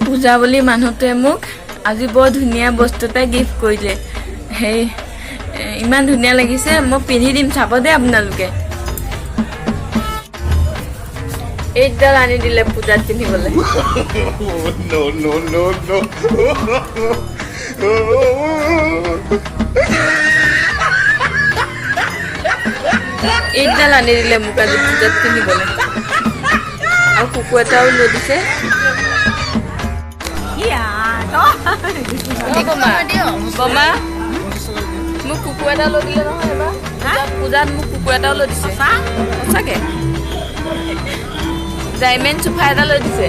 পূজা বুলি মানুহটোৱে মোক আজি বৰ ধুনীয়া বস্তু এটা গিফ্ট কৰিলে। সেই ইমান ধুনীয়া লাগিছে, মই পিন্ধি দিম চাব দে আপোনালোকে। এইডাল আনি দিলে পূজাত পিন্ধিবলৈ। এইডাল আনি দিলে মোক আজি পূজাত পিন্ধিবলৈ, আৰু কুকুৰ এটাও লৈ দিছে। বমা মোক কুকুৰ এটা লৈ দিলে নহয় এবাৰ পূজাত, মোক কুকুৰ এটাও লৈ দিছে সঁচাকে। ডাইমেণ্ড চোফা এটা লৈ দিছে।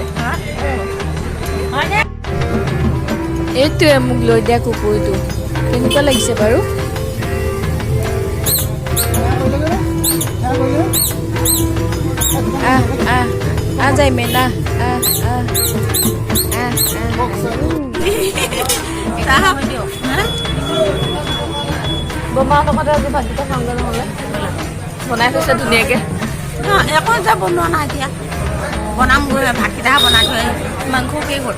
এইটোৱে মোক লৈ দিয়া কুকুৰটো, কেনেকুৱা লাগিছে বাৰু? ডাইমেণ্ড বমাৰ লগতে আজি ভাতকেইটা খাওঁগৈ নহ'লে। বনাই থৈছে ধুনীয়াকৈ। একো যে বনোৱা নাই এতিয়া, বনামগৈ ভাতকেইটা বনাই থৈ। মাংস কি হ'ল?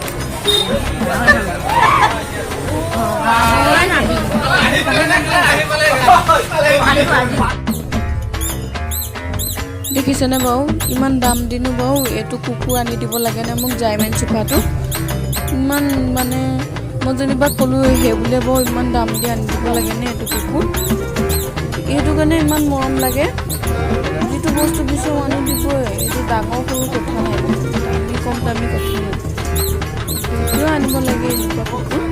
দেখিছেনে বাৰু ইমান দাম দিনো বাৰু এইটো কুকুৰ আনি দিব লাগেনে মোক ডাইমেণ্ড চোফাটো? ইমান মানে মই যেনিবা ক'লোঁ সেই বুলিয়ে বাৰু ইমান দাম দি আনি দিব লাগেনে এইটো কুকুৰ? এইটো কাৰণে ইমান মৰম লাগে, যিটো বস্তু বিচাৰোঁ আনি দিবই। এইটো ডাঙৰ সৰু কথা নাই, দামী কম দামী কথা নাই, কিয় আনিব লাগে এনেকুৱা কুকুৰ?